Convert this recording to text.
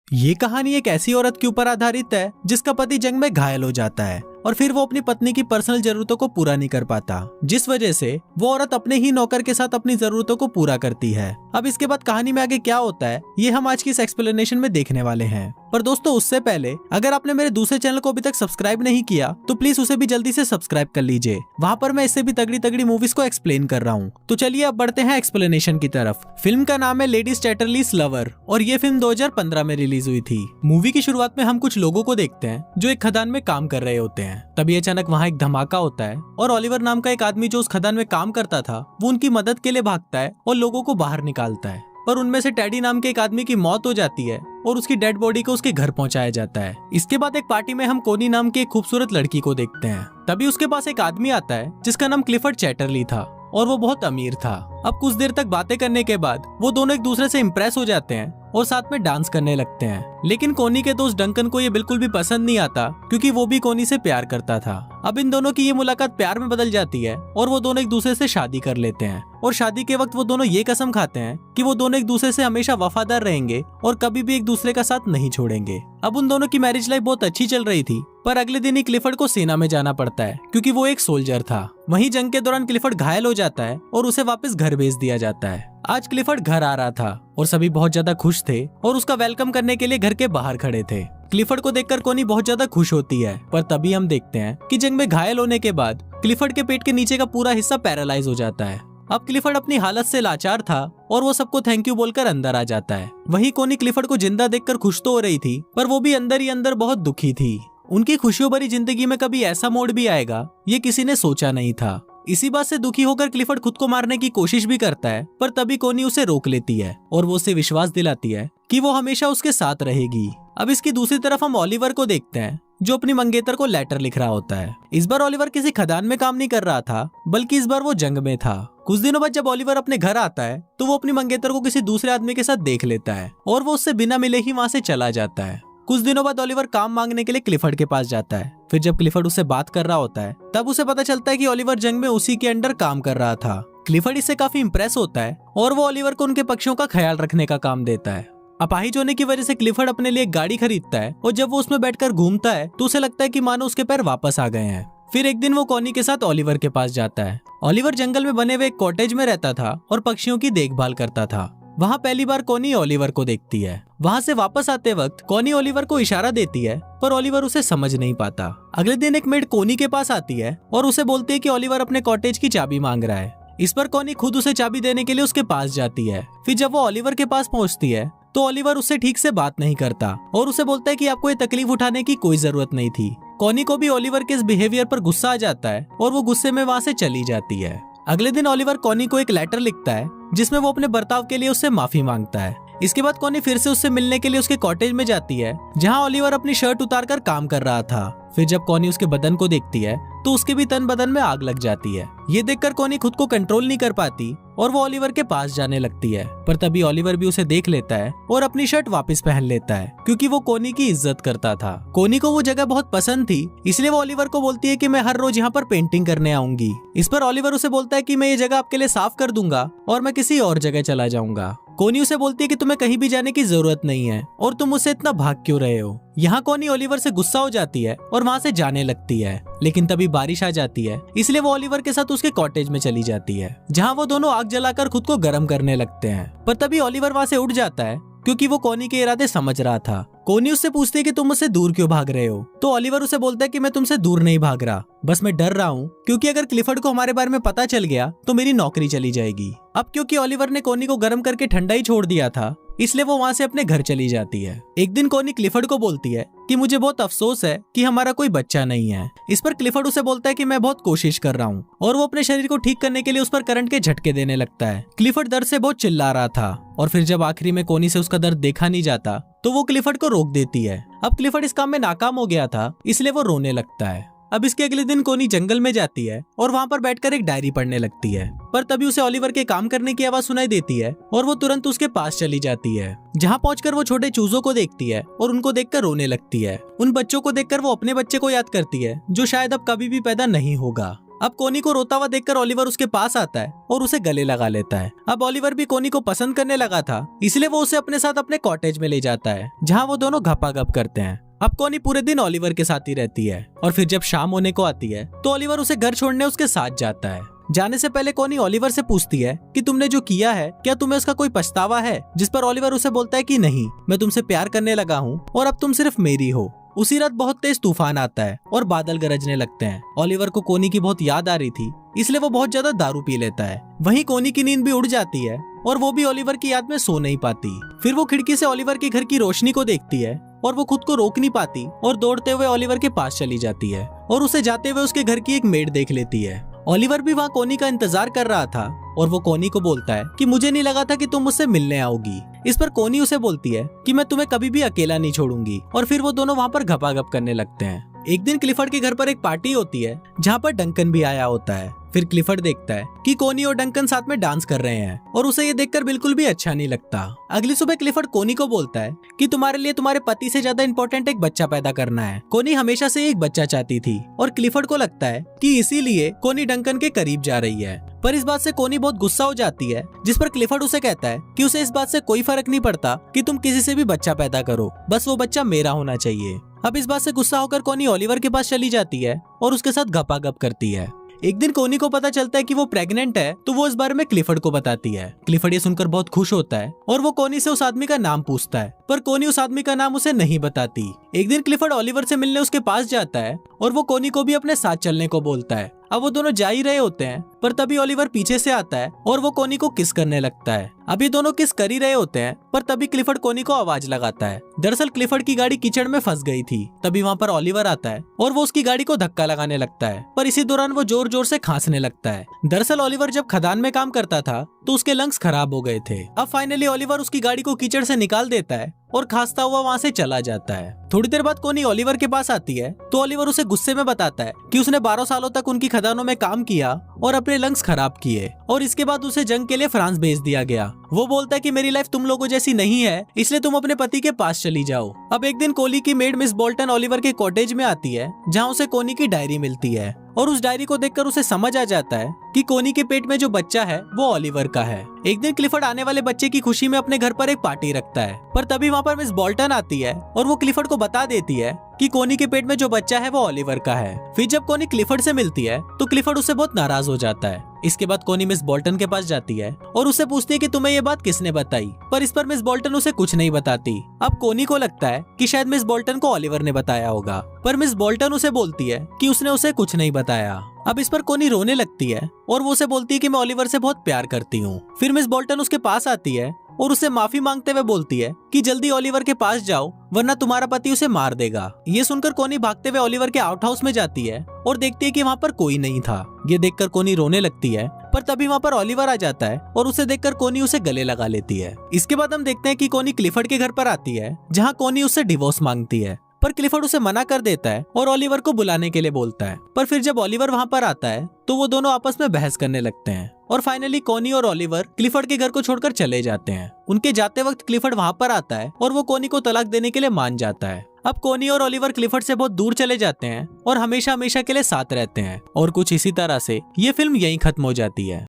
ये कहानी एक ऐसी औरत के ऊपर आधारित है जिसका पति जंग में घायल हो जाता है और फिर वो अपनी पत्नी की पर्सनल जरूरतों को पूरा नहीं कर पाता, जिस वजह से वो औरत अपने ही नौकर के साथ अपनी जरूरतों को पूरा करती है। अब इसके बाद कहानी में आगे क्या होता है ये हम आज की इस एक्सप्लेनेशन में देखने वाले हैं। पर दोस्तों उससे पहले अगर आपने मेरे दूसरे चैनल को अभी तक सब्सक्राइब नहीं किया तो प्लीज उसे भी जल्दी से सब्सक्राइब कर लीजिए। वहाँ पर मैं इससे भी तगड़ी तगड़ी मूवीज को एक्सप्लेन कर रहा हूँ। तो चलिए अब बढ़ते हैं एक्सप्लेनेशन की तरफ। फिल्म का नाम है लेडीज चैटरलीज लवर और ये फिल्म 2015 में रिलीज हुई थी। मूवी की शुरुआत में हम कुछ लोगों को देखते हैं जो एक खदान में काम कर रहे होते हैं। तभी अचानक वहाँ एक धमाका होता है और ओलिवर नाम का एक आदमी जो उस खदान में काम करता था वो उनकी मदद के लिए भागता है और लोगों को बाहर निकालता है। पर उनमें से टेडी नाम के एक आदमी की मौत हो जाती है और उसकी डेड बॉडी को उसके घर पहुंचाया जाता है। इसके बाद एक पार्टी में हम कोनी नाम की एक खूबसूरत लड़की को देखते हैं। तभी उसके पास एक आदमी आता है जिसका नाम क्लिफर्ड चैटरली था और वो बहुत अमीर था। अब कुछ देर तक बातें करने के बाद वो दोनों एक दूसरे से इम्प्रेस हो जाते हैं और साथ में डांस करने लगते हैं। लेकिन कोनी के दोस्त डंकन को ये बिल्कुल भी पसंद नहीं आता क्योंकि वो भी कोनी से प्यार करता था। अब इन दोनों की ये मुलाकात प्यार में बदल जाती है और वो दोनों एक दूसरे से शादी कर लेते हैं और शादी के वक्त वो दोनों ये कसम खाते हैं कि वो दोनों एक दूसरे से हमेशा वफादार रहेंगे और कभी भी एक दूसरे का साथ नहीं छोड़ेंगे। अब उन दोनों की मैरिज लाइफ बहुत अच्छी चल रही थी पर अगले दिन ही क्लिफर्ड को सेना में जाना पड़ता है क्योंकि वो एक सोल्जर था। वहीं जंग के दौरान क्लिफर्ड घायल हो जाता है और उसे वापस घर भेज दिया जाता है। आज क्लिफर्ड घर आ रहा था और सभी बहुत ज्यादा खुश थे और उसका वेलकम करने के लिए घर के बाहर खड़े थे। क्लिफर्ड को देखकर कोनी बहुत ज्यादा खुश होती है पर तभी हम देखते हैं कि जंग में घायल होने के बाद क्लिफर्ड के पेट के नीचे का पूरा हिस्सा पैरालाइज हो जाता है। अब क्लिफर्ड अपनी हालत से लाचार था और वो सबको थैंक यू बोलकर अंदर आ जाता है। वहीं कोनी क्लिफर्ड को जिंदा देखकर खुश तो हो रही थी पर वो भी अंदर ही अंदर बहुत दुखी थी। उनकी खुशियों भरी जिंदगी में कभी ऐसा मोड़ भी आएगा ये किसी ने सोचा नहीं था। इसी बात से दुखी होकर क्लिफर्ड खुद को मारने की कोशिश भी करता है पर तभी कोनी उसे रोक लेती है और वो उसे विश्वास दिलाती है कि वो हमेशा उसके साथ रहेगी। अब इसकी दूसरी तरफ हम ओलिवर को देखते हैं जो अपनी मंगेतर को लेटर लिख रहा होता है। इस बार ओलिवर किसी खदान में काम नहीं कर रहा था बल्कि इस बार वो जंग में था। कुछ दिनों बाद जब ओलिवर अपने घर आता है तो वो अपनी मंगेतर को किसी दूसरे आदमी के साथ देख लेता है और वो उससे बिना मिले ही वहाँ से चला जाता है। कुछ दिनों बाद ओलिवर काम मांगने के लिए क्लिफर्ड के पास जाता है। फिर जब क्लिफर्ड उससे बात कर रहा होता है तब उसे पता चलता है कि ओलिवर जंग में उसी के अंडर काम कर रहा था। क्लिफर्ड इससे काफी इम्प्रेस होता है और वो ओलिवर को उनके पक्षियों का ख्याल रखने का काम देता है। अपाहिज होने की वजह से क्लिफर्ड अपने लिए एक गाड़ी खरीदता है और जब वो उसमें बैठकर घूमता है तो उसे लगता है कि मानो उसके पैर वापस आ गए हैं। फिर एक दिन वो कोनी के साथ ओलिवर के पास जाता है। ओलिवर जंगल में बने हुए एक कॉटेज में रहता था और पक्षियों की देखभाल करता था। वहाँ पहली बार कोनी ओलिवर को देखती है। वहाँ से वापस आते वक्त कोनी ओलिवर को इशारा देती है पर ओलिवर उसे समझ नहीं पाता। अगले दिन एक मेड कोनी के पास आती है और उसे बोलती है कि ओलिवर अपने कॉटेज की चाबी मांग रहा है। इस पर कोनी खुद उसे चाबी देने के लिए उसके पास जाती है। फिर जब वो ओलिवर के पास पहुँचती है तो ओलिवर उससे ठीक से बात नहीं करता और उसे बोलता है कि आपको ये तकलीफ उठाने की कोई जरूरत नहीं थी। कोनी को भी ओलिवर के इस बिहेवियर पर गुस्सा आ जाता है और वो गुस्से में वहाँ से चली जाती है। अगले दिन ओलिवर कोनी को एक लेटर लिखता है जिसमें वो अपने बर्ताव के लिए उससे माफी मांगता है। इसके बाद कोनी फिर से उससे मिलने के लिए उसके कॉटेज में जाती है जहाँ ओलिवर अपनी शर्ट उतारकर काम कर रहा था। फिर जब कोनी उसके बदन को देखती है तो उसके भी तन बदन में आग लग जाती है। ये देखकर कोनी खुद को कंट्रोल नहीं कर पाती और वो ओलिवर के पास जाने लगती है पर तभी ओलिवर भी उसे देख लेता है और अपनी शर्ट वापस पहन लेता है क्योंकि वो कोनी की इज्जत करता था। कोनी को वो जगह बहुत पसंद थी इसलिए वो ओलिवर को बोलती है कि मैं हर रोज यहाँ पर पेंटिंग करने आऊंगी। इस पर ओलिवर उसे बोलता है कि मैं ये जगह आपके लिए साफ कर दूंगा और मैं किसी और जगह चला जाऊंगा। कोनी उसे बोलती है कि तुम्हें कहीं भी जाने की जरूरत नहीं है और तुम मुझसे इतना भाग क्यों रहे हो। यहाँ कोनी ओलिवर से गुस्सा हो जाती है और वहाँ से जाने लगती है। लेकिन तभी बारिश आ जाती है इसलिए वो ओलिवर के साथ उसके कॉटेज में चली जाती है जहाँ वो दोनों आग जलाकर खुद को गर्म करने लगते हैं। पर तभी ओलिवर वहाँ से उठ जाता है क्योंकि वो कोनी के इरादे समझ रहा था। कोनी उससे पूछती है कि तुम मुझसे दूर क्यों भाग रहे हो तो ओलिवर उसे बोलता है कि मैं तुमसे दूर नहीं भाग रहा, बस मैं डर रहा हूँ क्योंकि अगर क्लिफर्ड को हमारे बारे में पता चल गया तो मेरी नौकरी चली जाएगी। अब क्योंकि ओलिवर ने कोनी को गर्म करके ठंडा ही छोड़ दिया था इसलिए वो वहाँ से अपने घर चली जाती है। एक दिन कोनी क्लिफर्ड को बोलती है कि मुझे बहुत अफसोस है कि हमारा कोई बच्चा नहीं है। इस पर क्लिफर्ड उसे बोलता है कि मैं बहुत कोशिश कर रहा हूँ और वो अपने शरीर को ठीक करने के लिए उस पर करंट के झटके देने लगता है। क्लिफर्ड दर्द से बहुत चिल्ला रहा था और फिर जब आखिरी में कोनी से उसका दर्द देखा नहीं जाता तो वो क्लिफर्ड को रोक देती है। अब क्लिफर्ड इस काम में नाकाम हो गया था इसलिए वो रोने लगता है। अब इसके अगले दिन कोनी जंगल में जाती है और वहाँ पर बैठकर एक डायरी पढ़ने लगती है पर तभी उसे ओलिवर के काम करने की आवाज सुनाई देती है और वो तुरंत उसके पास चली जाती है जहाँ पहुंचकर वो छोटे चूजों को देखती है और उनको देखकर रोने लगती है। उन बच्चों को देखकर वो अपने बच्चे को याद करती है जो शायद अब कभी भी पैदा नहीं होगा। अब कोनी को रोता हुआ देखकर ओलिवर उसके पास आता है और उसे गले लगा लेता है। अब ओलिवर भी कोनी को पसंद करने लगा था, इसलिए वो उसे अपने साथ अपने कॉटेज में ले जाता है, जहाँ वो दोनों घपाघप करते हैं। अब कोनी पूरे दिन ओलिवर के साथ ही रहती है और फिर जब शाम होने को आती है तो ओलिवर उसे घर छोड़ने उसके साथ जाता है। जाने से पहले कोनी ओलिवर से पूछती है कि तुमने जो किया है क्या तुम्हें उसका कोई पछतावा है, जिस पर ओलिवर उसे बोलता है कि नहीं, मैं तुमसे प्यार करने लगा हूँ और अब तुम सिर्फ मेरी हो। उसी रात बहुत तेज तूफान आता है और बादल गरजने लगते हैं। ओलिवर को कोनी की बहुत याद आ रही थी, इसलिए वो बहुत ज्यादा दारू पी लेता है। वहीं कोनी की नींद भी उड़ जाती है और वो भी ओलिवर की याद में सो नहीं पाती। फिर वो खिड़की से ओलिवर के घर की रोशनी को देखती है और वो खुद को रोक नहीं पाती और दौड़ते हुए ओलिवर के पास चली जाती है और उसे जाते हुए उसके घर की एक मेड देख लेती है। ओलिवर भी वहाँ कोनी का इंतजार कर रहा था और वो कोनी को बोलता है कि मुझे नहीं लगा था कि तुम मुझसे मिलने आओगी। इस पर कोनी उसे बोलती है कि मैं तुम्हें कभी भी अकेला नहीं छोड़ूंगी और फिर वो दोनों वहाँ पर घपाघप करने लगते हैं। एक दिन क्लिफर्ड के घर पर एक पार्टी होती है जहाँ पर डंकन भी आया होता है। फिर क्लिफर्ड देखता है कि कोनी और डंकन साथ में डांस कर रहे हैं और उसे ये देखकर बिल्कुल भी अच्छा नहीं लगता। अगली सुबह क्लिफर्ड कोनी को बोलता है कि तुम्हारे लिए तुम्हारे पति से ज्यादा इम्पोर्टेंट एक बच्चा पैदा करना है। कोनी हमेशा से एक बच्चा चाहती थी और क्लिफर्ड को लगता है कि इसीलिए कोनी डंकन के करीब जा रही है। पर इस बात से कोनी बहुत गुस्सा हो जाती है, जिस पर क्लिफर्ड उसे कहता है कि उसे इस बात से कोई फर्क नहीं पड़ता कि तुम किसी से भी बच्चा पैदा करो, बस वो बच्चा मेरा होना चाहिए। अब इस बात से गुस्सा होकर कोनी ओलिवर के पास चली जाती है और उसके साथ घपाघप करती है। एक दिन कोनी को पता चलता है कि वो प्रेग्नेंट है, तो वो इस बारे में क्लिफर्ड को बताती है। क्लिफर्ड ये सुनकर बहुत खुश होता है और वो कोनी से उस आदमी का नाम पूछता है, पर कोनी उस आदमी का नाम उसे नहीं बताती। एक दिन क्लिफर्ड ओलिवर से मिलने उसके पास जाता है और वो कोनी को भी अपने साथ चलने को बोलता है। अब वो दोनों जा ही रहे होते हैं, पर तभी ओलिवर पीछे से आता है और वो कोनी को किस करने लगता है। अभी दोनों किस कर ही रहे होते हैं, पर तभी क्लिफर्ड कोनी को आवाज लगाता है। दरअसल क्लिफर्ड की गाड़ी कीचड़ में फंस गई थी। तभी वहाँ पर ओलिवर आता है और वो उसकी गाड़ी को धक्का लगाने लगता है, पर इसी दौरान वो जोर जोर से खांसने लगता है। दरअसल ओलिवर जब खदान में काम करता था तो उसके लंग्स खराब हो गए थे। अब फाइनली ओलिवर उसकी गाड़ी को कीचड़ से निकाल देता है और खांसता हुआ वहाँ से चला जाता है। थोड़ी देर बाद कोनी ओलिवर के पास आती है तो ओलिवर उसे गुस्से में बताता है कि उसने 12 सालों तक उनकी खदानों में काम किया और अपने लंग्स खराब किए और इसके बाद उसे जंग के लिए फ्रांस भेज दिया गया। वो बोलता है कि मेरी लाइफ तुम लोगों जैसी नहीं है, इसलिए तुम अपने पति के पास चली जाओ। अब एक दिन कोली की मेड मिस बोल्टन ओलिवर के कॉटेज में आती है, जहाँ उसे कोनी की डायरी मिलती है और उस डायरी को देखकर उसे समझ आ जाता है कि कोनी के पेट में जो बच्चा है वो ओलिवर का है। एक दिन क्लिफर्ड आने वाले बच्चे की खुशी में अपने घर पर एक पार्टी रखता है, पर तभी वहाँ पर मिस बोल्टन आती है और वो क्लिफर्ड को बता देती है कि कोनी के पेट में जो बच्चा है वो ओलिवर का है। फिर जब कोनी क्लिफर्ड से मिलती है तो क्लिफर्ड उससे बहुत नाराज हो जाता है। इसके बाद कोनी मिस बोल्टन के पास जाती है और उससे पूछती है कि तुम्हें ये बात किसने बताई, पर इस पर मिस बोल्टन उसे कुछ नहीं बताती। अब कोनी को लगता है कि शायद मिस बोल्टन को ओलिवर ने बताया होगा, पर मिस बोल्टन उसे बोलती है कि उसने उसे कुछ नहीं बताया। अब इस पर कोनी रोने लगती है और वो उसे बोलती है कि मैं ओलिवर से बहुत प्यार करती हूँ। फिर मिस बोल्टन उसके पास आती है और उससे माफी मांगते हुए बोलती है कि जल्दी ओलिवर के पास जाओ वरना तुम्हारा पति उसे मार देगा। ये सुनकर कोनी भागते हुए ओलिवर के आउट हाउस में जाती है और देखती है कि वहाँ पर कोई नहीं था। ये देखकर कोनी रोने लगती है, पर तभी वहाँ पर ओलिवर आ जाता है और उसे देखकर कोनी उसे गले लगा लेती है। इसके बाद हम देखते हैं कि कोनी क्लिफर्ड के घर पर आती है, जहाँ कोनी उससे डिवोर्स मांगती है, पर क्लिफर्ड उसे मना कर देता है और ओलिवर को बुलाने के लिए बोलता है। पर फिर जब ओलिवर वहाँ पर आता है तो वो दोनों आपस में बहस करने लगते हैं और फाइनली कोनी और ओलिवर क्लिफर्ड के घर को छोड़कर चले जाते हैं। उनके जाते वक्त क्लिफर्ड वहाँ पर आता है और वो कोनी को तलाक देने के लिए मान जाता है। अब कोनी और ओलिवर क्लिफर्ड से बहुत दूर चले जाते हैं और हमेशा हमेशा के लिए साथ रहते हैं और कुछ इसी तरह से ये फिल्म यहीं खत्म हो जाती है।